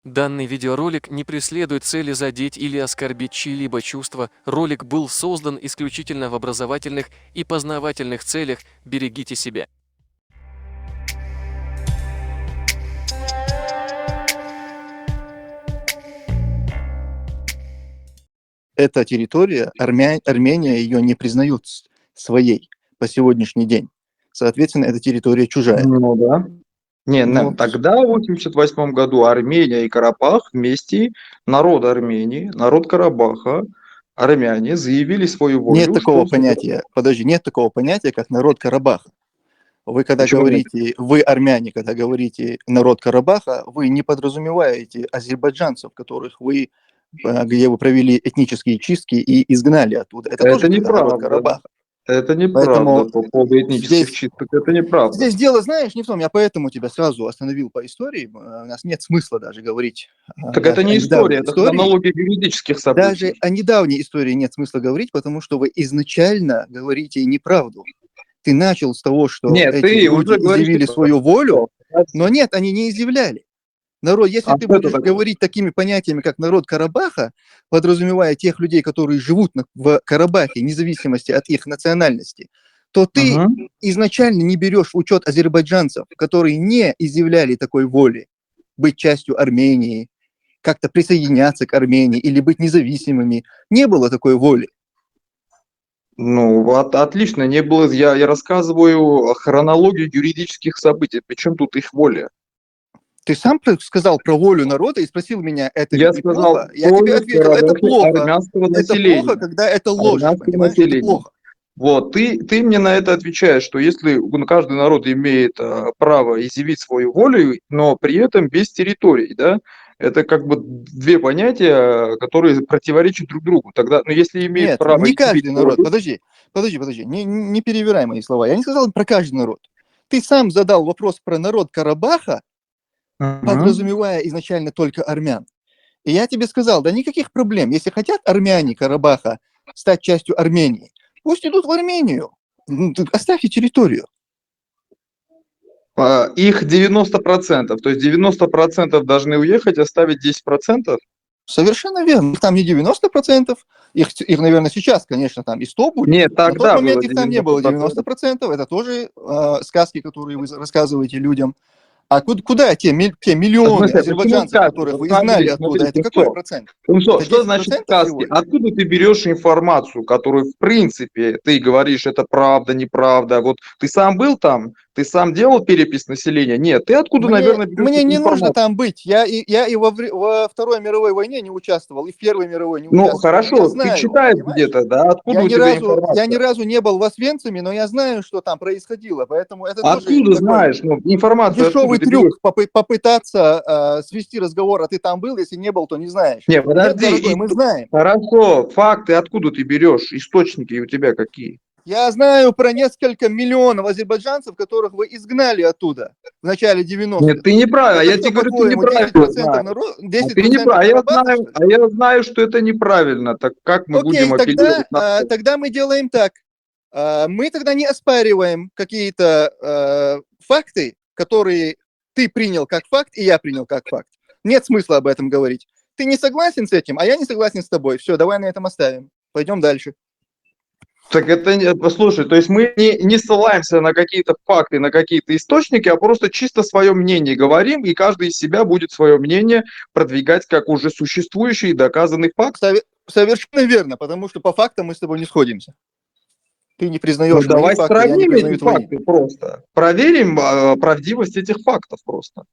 Данный видеоролик не преследует цели задеть или оскорбить чьи-либо чувства. Ролик был создан исключительно в образовательных и познавательных целях. Берегите себя. Эта территория, Армения ее не признает своей по сегодняшний день. Соответственно, эта территория чужая. Ну да. Ну, Тогда в 1988 году Армения и Карабах вместе, народ Армении, народ Карабаха, армяне заявили свою нет волю, такого что... понятия, нет такого понятия, как народ Карабаха. Вы когда Почему нет? говорите, вы армяне, когда говорите народ Карабаха, вы не подразумеваете азербайджанцев, которых вы, где вы провели этнические чистки и изгнали оттуда. Это тоже Это тогда народ неправда. Карабаха. Это неправда Поэтому по поводу этнических здесь чисток. Это неправда. Здесь дело, знаешь, не в том, я поэтому тебя сразу остановил по истории. У нас нет смысла даже говорить Так это даже о не история, недавней это истории. хронология юридических Даже событий. о недавней истории нет смысла говорить, потому что вы изначально говорите неправду. Ты начал с того, что Нет, эти ты люди уже говоришь изъявили неправду. свою волю, но нет, они не изъявляли. Народ, если А ты что это будешь такое? говорить такими понятиями, как народ Карабаха, подразумевая тех людей, которые живут в Карабахе, вне зависимости от их национальности, то ты Мгм. изначально не берешь в учет азербайджанцев, которые не изъявляли такой воли быть частью Армении, как-то присоединяться к Армении или быть независимыми. Не было такой воли. Ну, вот, отлично, не было. Я рассказываю хронологию юридических событий. Причем тут их воля? Ты сам сказал про волю народа и спросил меня, это Я ведь сказал, неплохо? Я тебе волю в ответил, это Карабахе плохо. армянского Это плохо, населения. когда это ложь, Армянского понимаешь? Это населения. плохо. Вот, ты мне на это отвечаешь, что если каждый народ имеет право изъявить свою волю, но при этом без территорий, да, это как бы две понятия, которые противоречат друг другу. Тогда, ну, если имеет Нет, право не изъявить каждый народ. волю, Подожди. Не перевирай мои слова. Я не сказал про каждый народ. Ты сам задал вопрос про народ Карабаха, Мгм. подразумевая изначально только армян. И я тебе сказал, да никаких проблем. Если хотят армяне Карабаха стать частью Армении, пусть идут в Армению. Оставьте территорию. Их 90%, то есть 90% должны уехать, оставить 10%. Совершенно верно. Их там не 90%. Их, наверное, сейчас, конечно, там и 100 будет. Нет, На тот тогда было момент их там не было 90%. 90%. Это тоже сказки, которые вы рассказываете людям. А куда те В миллионы смысле, почему азербайджанцев, сказки? которых Вот вы изгнали смотри, оттуда, это какой Тумсо, процент? Тумсо, Это что десять значит процентов сказки? всего лишь. Откуда ты берешь информацию, которую, в принципе, ты говоришь, это правда, неправда? Вот ты сам был там? Ты сам делал перепись населения? Нет. Ты откуда, наверное, берешь Мне эту не нужно информацию? там быть. Я и во Второй мировой войне не участвовал, и в Первой мировой не Ну, участвовал. Но я хорошо, ты знаю, читаешь понимаешь? где-то, да? Откуда у тебя Я ни информация? разу не был в Освенциме, но я знаю, что там происходило. Поэтому это тоже Откуда такой знаешь? Ну, информацию откуда дешевый ты берешь? трюк попытаться свести разговор, а ты там был, если не был, то не знаешь. Не, Нет, подожди, дорогой, мы знаем. хорошо, факты откуда ты берешь? Источники у тебя какие? Я знаю про несколько миллионов азербайджанцев, которых вы изгнали оттуда в начале Нет, 90-х. ты неправильно, Это я что, тебе говорю, ты по-твоему, неправильно знаешь. А десять ты процентов неправильно, Карабаха, что ли? я знаю, что это неправильно. Так как мы будем Окей, апеллировать на это? тогда мы делаем так. Мы тогда не оспариваем какие-то факты, которые ты принял как факт, и я принял как факт. Нет смысла об этом говорить. Ты не согласен с этим, а я не согласен с тобой. Все, давай на этом оставим. Пойдем дальше. Так это, послушай, то есть мы не ссылаемся на какие-то факты, на какие-то источники, а просто чисто свое мнение говорим, и каждый из себя будет свое мнение продвигать как уже существующий и доказанный факт. Совершенно верно, потому что по фактам мы с тобой не сходимся. Ты не Ну, признаешь мои давай факты, я не сравним признаю эти твои. факты просто. Проверим правдивость этих фактов просто.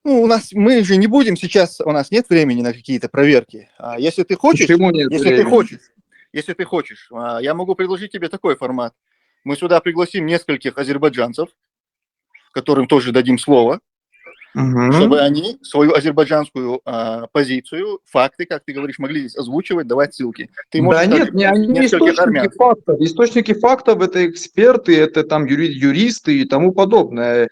Ну, мы же не будем сейчас, у нас нет времени на какие-то проверки. Если ты хочешь, Почему нет если ты времени? хочешь, если ты хочешь, я могу предложить тебе такой формат. Мы сюда пригласим нескольких азербайджанцев, которым тоже дадим слово, чтобы Мгм. они свою азербайджанскую позицию, факты, как ты говоришь, могли здесь озвучивать, давать ссылки. Ты Да можешь также нет, не пригласить они нескольких источники армян. фактов. Источники фактов это эксперты, это там юристы и тому подобное.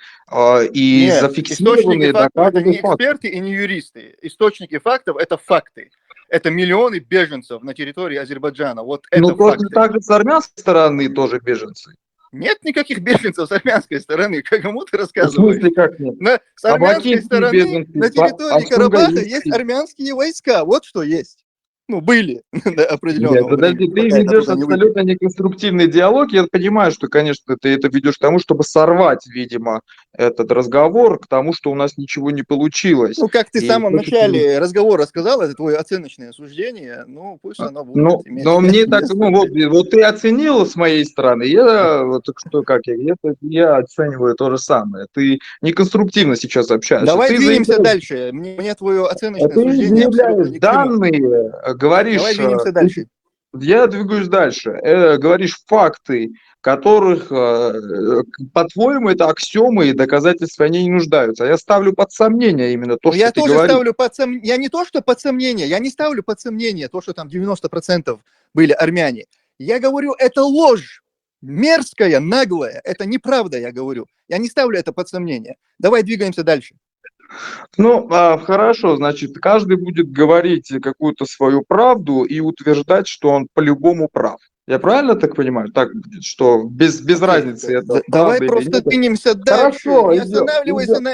И Нет, источники зафиксированные, фактов это доказанные не факты. эксперты и не юристы. Источники фактов это факты. Это миллионы беженцев на территории Азербайджана. Вот Ну это точно факты. так же с армянской стороны тоже беженцы. Нет никаких беженцев с армянской стороны. Кому ты В рассказываешь? смысле, как нет? С армянской Абакинские стороны беженцы, на территории Карабаха есть сумгаитские. армянские войска. Вот что есть. Ну, были до Нет, определенного подожди, времени, ты пока я ведешь оттуда не выбил. абсолютно неконструктивный диалог. Я понимаю, что, конечно, ты это ведешь к тому, чтобы сорвать, видимо, этот разговор, к тому, что у нас ничего не получилось. Ну, как ты в И самом то, что ты начале разговора сказал, это твое оценочное суждение, ну, пусть оно будет Ну, иметь но мне так, место ну вот, быть. вот ты оценил с моей стороны, я вот так что, как я оцениваю то же самое. Ты неконструктивно сейчас общаешься. Давай двинемся дальше. Мне твое оценочное Ты суждение абсолютно заявляешь ни к чему. данные, Давай говоришь, двинемся дальше. я двигаюсь дальше, говоришь факты, которых, по-твоему, это аксиомы и доказательства, они не нуждаются. А я ставлю под сомнение именно то, Но что я ты тоже говоришь. ставлю под сомнение, я не то, что под сомнение, я не ставлю под сомнение то, что там 90% были армяне. Я говорю, это ложь, мерзкая, наглая, это неправда, я говорю. Я не ставлю это под сомнение. Давай двигаемся дальше. Ну, хорошо, значит, каждый будет говорить какую-то свою правду и утверждать, что он по-любому прав. Я правильно так понимаю? Так будет, что без Окей, разницы, это давай правда или просто нет. двинемся дальше. Не Хорошо, останавливайся идем.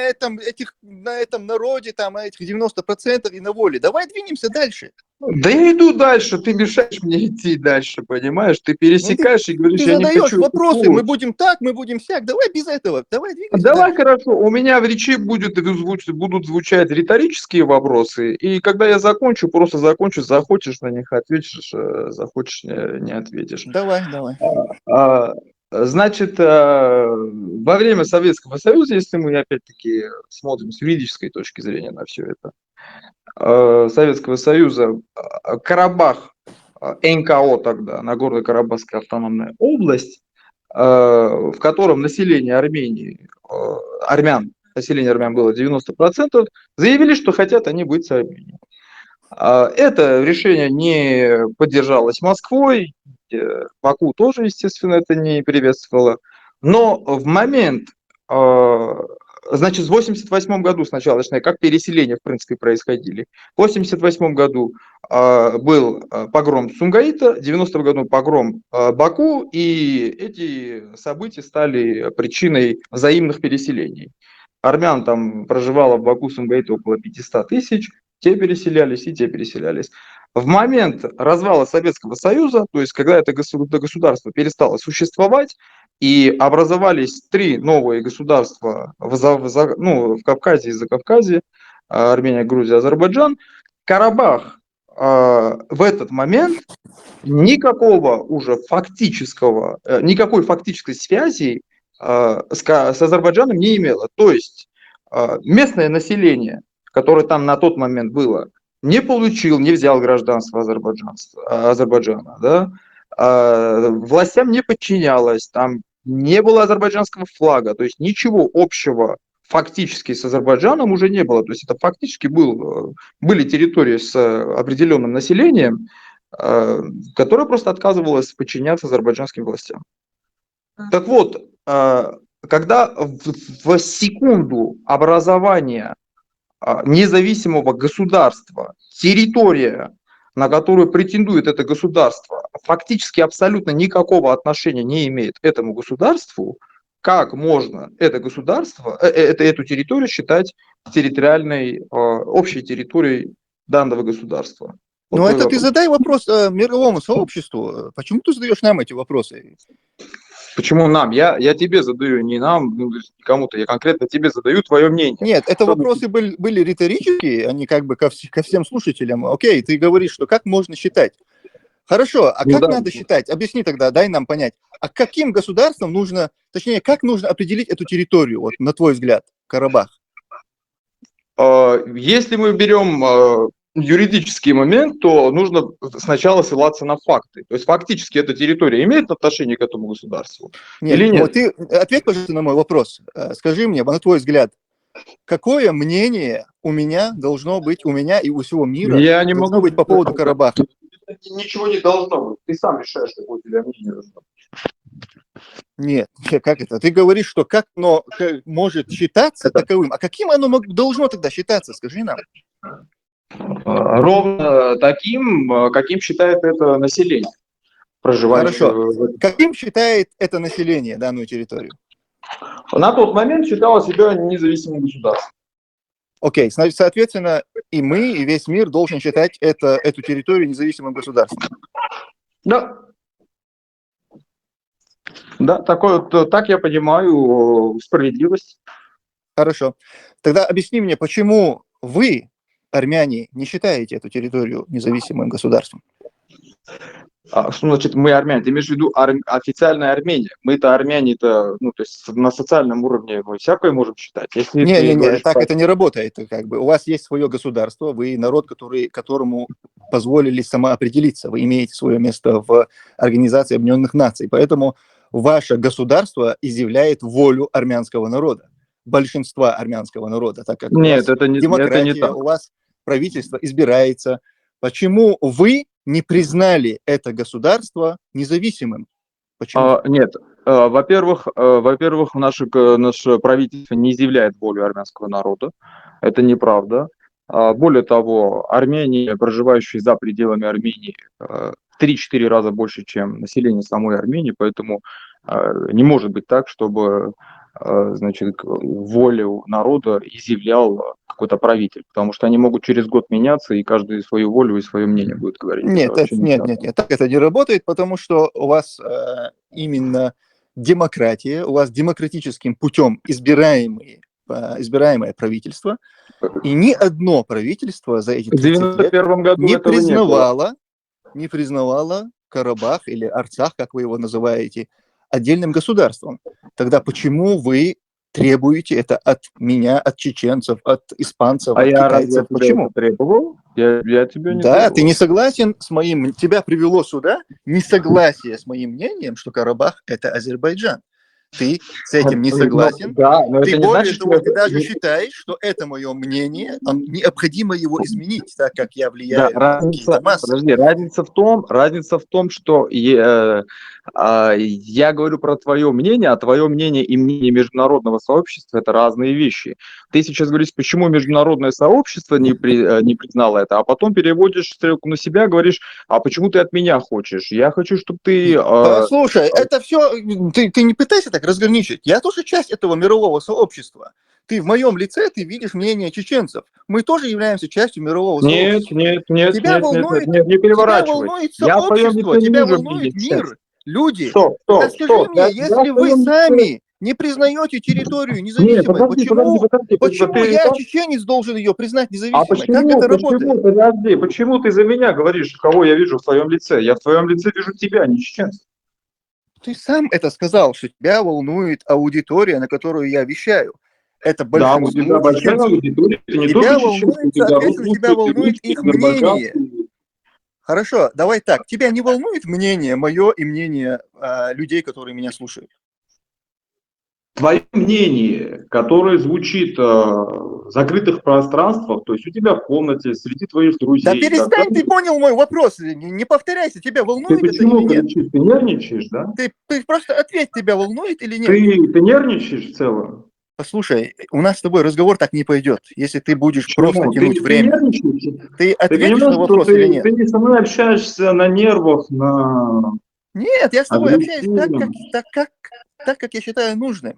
на этом народе, там, на этих 90% и на воле. Давай двинемся дальше. Да я иду дальше, ты мешаешь мне идти дальше, понимаешь? Ты Ну, пересекаешь и говоришь, ты я не задаешь хочу это вопросы, мы слушать. будем так, мы будем сяк. Давай без этого. Давай двигайся Давай, дальше. хорошо, у меня в речи будут звучать риторические вопросы, и когда я закончу, просто закончу, захочешь на них ответишь, захочешь не ответишь. Давай. А, Значит, во время Советского Союза, если мы опять-таки смотрим с юридической точки зрения на все это, Советского Союза, Карабах, НКО тогда, Нагорно-Карабахская автономная область, в котором население Армении, население армян было 90%, заявили, что хотят они быть с Арменией. Это решение не поддержалось Москвой, Баку тоже, естественно, это не приветствовало. Но в момент, значит, в 88 году сначала, точнее, как переселения, в принципе, происходили. В 88 году был погром Сумгаита, в 90 году погром Баку, и эти события стали причиной взаимных переселений. Армян там проживало в Баку, Сумгаите около 500 тысяч, те переселялись и те переселялись. В момент развала Советского Союза, то есть когда это государство перестало существовать, и образовались три новые государства в Кавказе и Закавказье, Армения, Грузия, Азербайджан, Карабах в этот момент никакой фактической связи с Азербайджаном не имело. То есть местное население, которое там на тот момент было, не взял гражданство Азербайджана, да? Властям не подчинялось, там не было азербайджанского флага, то есть ничего общего фактически с Азербайджаном уже не было. То есть это фактически были территории с определенным населением, которое просто отказывалось подчиняться азербайджанским властям. Так вот, когда в секунду образования независимого государства, территория, на которую претендует это государство, фактически абсолютно никакого отношения не имеет к этому государству, как можно это государство, эту территорию считать территориальной, общей территорией данного государства? Вот Но твой это ты вопрос. задай вопрос мировому сообществу. Почему ты задаешь нам эти вопросы? Почему нам? Я тебе задаю, не нам, кому-то, я конкретно тебе задаю твое мнение. Нет, это Чтобы... вопросы были риторические, они как бы ко всем слушателям. Окей, ты говоришь, что как можно считать. Хорошо, а Ну как да. надо считать? Объясни тогда, дай нам понять. А каким государством нужно, точнее, как нужно определить эту территорию, вот, на твой взгляд, Карабах? Если мы берем юридический момент, то нужно сначала ссылаться на факты. То есть фактически эта территория имеет отношение к этому государству Нет, или ну нет? ты ответь, пожалуйста, на мой вопрос. Скажи мне, на твой взгляд, какое мнение у меня должно быть, у меня и у всего мира Я не должно могу быть по поводу Карабаха? Ничего не должно быть. Ты сам решаешь, какое у тебя мнение должно быть. Нет, как это? Ты говоришь, что как оно может считаться таковым, а каким оно должно тогда считаться, скажи нам. Ровно таким, каким считает это население. проживающего. Хорошо. Каким считает это население данную территорию? На тот момент считало себя независимым государством. Окей, соответственно, и мы, и весь мир должен считать эту территорию независимым государством. Да. Да, так я понимаю справедливость. Хорошо. Тогда объясни мне, почему вы, армяне, не считаете эту территорию независимым государством? Что значит мы армяне? Ты имеешь в виду официальная Армения? Мы-то армяне-то, то есть на социальном уровне мы всякое можем считать. Если ты Не-не-не, говоришь так это не работает. Как бы. У вас есть свое государство, вы народ, которому позволили самоопределиться. Вы имеете свое место в Организации Объединенных Наций. Поэтому ваше государство изъявляет волю армянского народа, большинства армянского народа, так как у Нет, вас это не демократия, так. у вас правительство избирается. Почему вы не признали это государство независимым? Почему? Нет, во-первых, наше правительство не изъявляет волю армянского народа. Это неправда. Более того, армяне, проживающие за пределами Армении, в 3-4 раза больше, чем население самой Армении, поэтому не может быть так, чтобы значит, волю народа изъявлял какой-то правитель, потому что они могут через год меняться, и каждый свою волю и свое мнение будет говорить. Нет, нет, так это не работает, потому что у вас именно демократия, у вас демократическим путем избираемое правительство, и ни одно правительство за эти 30 лет не признавало Карабах или Арцах, как вы его называете, отдельным государством. Тогда почему вы требуете это от меня, от чеченцев, от испанцев, от китайцев? Почему? Требовал? Я тебя не Да, требовал. ты не согласен с моим... Тебя привело сюда несогласие с моим мнением, что Карабах – это Азербайджан. Ты с этим не согласен. Но ты это не более значит, того, что ты даже считаешь, что это мое мнение, необходимо его изменить, так как я влияю на какие-то массы. Подожди, разница в том, что я говорю про твое мнение, а твое мнение и мнение международного сообщества – это разные вещи. Ты сейчас говоришь, почему международное сообщество не признало это, а потом переводишь стрелку на себя, говоришь, а почему ты от меня хочешь? Я хочу, чтобы ты… Послушай, это все… Ты не пытайся так разграничить. Я тоже часть этого мирового сообщества. Ты в моем лице, ты видишь мнение чеченцев. Мы тоже являемся частью мирового сообщества. Нет, Тебя волнует сообщество, тебя волнует мир, люди. Тогда скажи мне, если вы сами не признаете территорию независимой, почему я, чеченец, должен ее признать независимой? Как это работает? Подожди, почему ты за меня говоришь, кого я вижу в твоем лице? Я в твоем лице вижу тебя, не чеченца. Ты сам это сказал, что тебя волнует аудитория, на которую я вещаю. Это большинство чеченцев. Тебя волнует, соответственно, тебя волнует их мнение. Хорошо, давай так. Тебя не волнует мнение мое и мнение людей, которые меня слушают? Твое мнение, которое звучит в закрытых пространствах, то есть у тебя в комнате, среди твоих друзей. Да перестань, ты понял мой вопрос. Не повторяйся, тебя волнует это или нет? Ты нервничаешь, да? Ты просто ответь, тебя волнует или нет? Ты нервничаешь в целом? Послушай, у нас с тобой разговор так не пойдет, если ты будешь просто тянуть время. Ты ответишь на вопрос или нет? Ты не со мной общаешься на нервах, на… Нет, я с тобой общаюсь так, как я считаю нужным.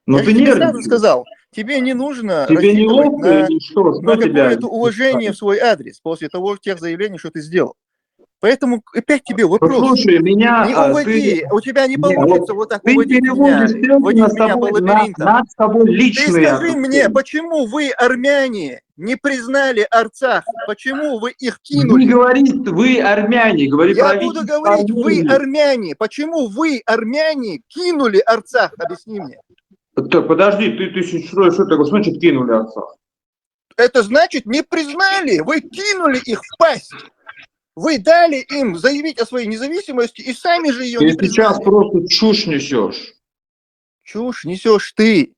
Но я ты тебе сразу сказал, тебе не нужно рассчитывать на какое-то уважение в свой адрес после тех заявлений, что ты сделал. Поэтому опять тебе вопрос. Послушай, меня… Не уводи, у тебя не получится вот так уводить меня, водить меня по лабиринтам. Ты скажи мне, почему вы, армяне, не признали Арцах? Почему вы их кинули? Не говори, вы армяне, говори Я буду говорить, вы армяне. Почему вы, армяне, кинули Арцах? Объясни мне. Так, подожди, ты что такое значит кинули Арцах? Это значит не признали, вы кинули их в пасть. Вы дали им заявить о своей независимости и сами же ее не признали. Ты сейчас просто чушь несешь. Чушь несешь ты.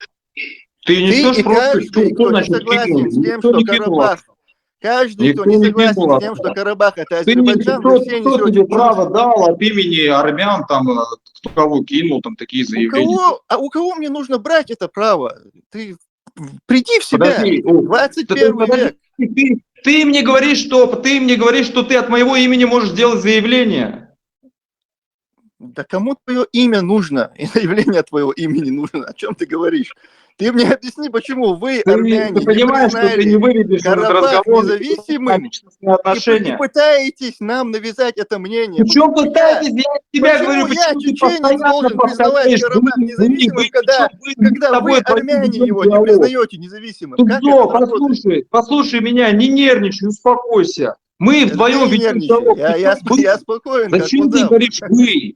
Ты несешь просто чушь. Кто не согласен с тем, что Карабах, каждый, кто не согласен с тем, что Карабах это Азербайджан, вы все кто тебе право дал от имени армян, там, кто кого кинул, там, такие заявления? У кого мне нужно брать это право? Ты приди в себя, 21 век. Ты мне говоришь, что ты от моего имени можешь сделать заявление. Да кому твое имя нужно? И заявление твоего имени нужно. О чем ты говоришь? Ты мне объясни, почему вы, Ты армяне, не понимаешь, что ты не признали выведешь этот Карабах разговор на независимым личностные и отношения. пытаетесь нам навязать это мнение? Причем пытаетесь, я тебе говорю, Почему я, почему ты чеченец, постоянно должен признавать повторяешь Карабах независимым, причем вы, мы с когда вы, тобой вдвоем армяне, ведем его не диалог. признаете независимым? Как это Тупо, работает? послушай меня, не нервничай, успокойся. Мы Это ты вдвоем не ведем нервничай. диалог. Причем Я вы? спокоен, как Зачем ты удав. говоришь вы?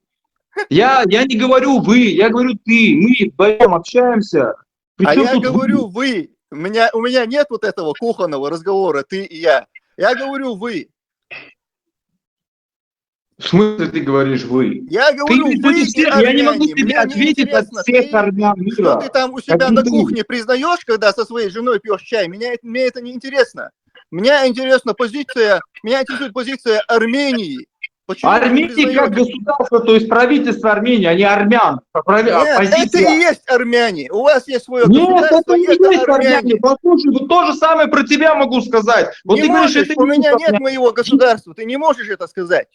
Я не говорю вы, я говорю ты. Мы вдвоем общаемся. А Причем я тут вы? говорю вы. У меня нет вот этого кухонного разговора, ты и я. Я говорю вы. В смысле ты говоришь вы? Я Ты говорю имеешь в виду вы и всех? Я не могу армяне. тебе Мне не ответить от интересно, всех армян что ты мира. там у Как себя не на ты. кухне признаешь, когда со своей женой пьешь чай. Мне это не интересно. Меня интересует позиция Армении. Почему вы не Армения как признаете? государство, то есть правительство Армении, а не армян. Нет, это и Оппозиция. есть армяне. У вас есть свое Нет, государство, это и не это есть армяне. армяне. Послушай, вот то же самое про тебя могу сказать. Вот Не ты говоришь, можешь, это у не есть меня нет армяне. моего государства, ты не можешь это сказать.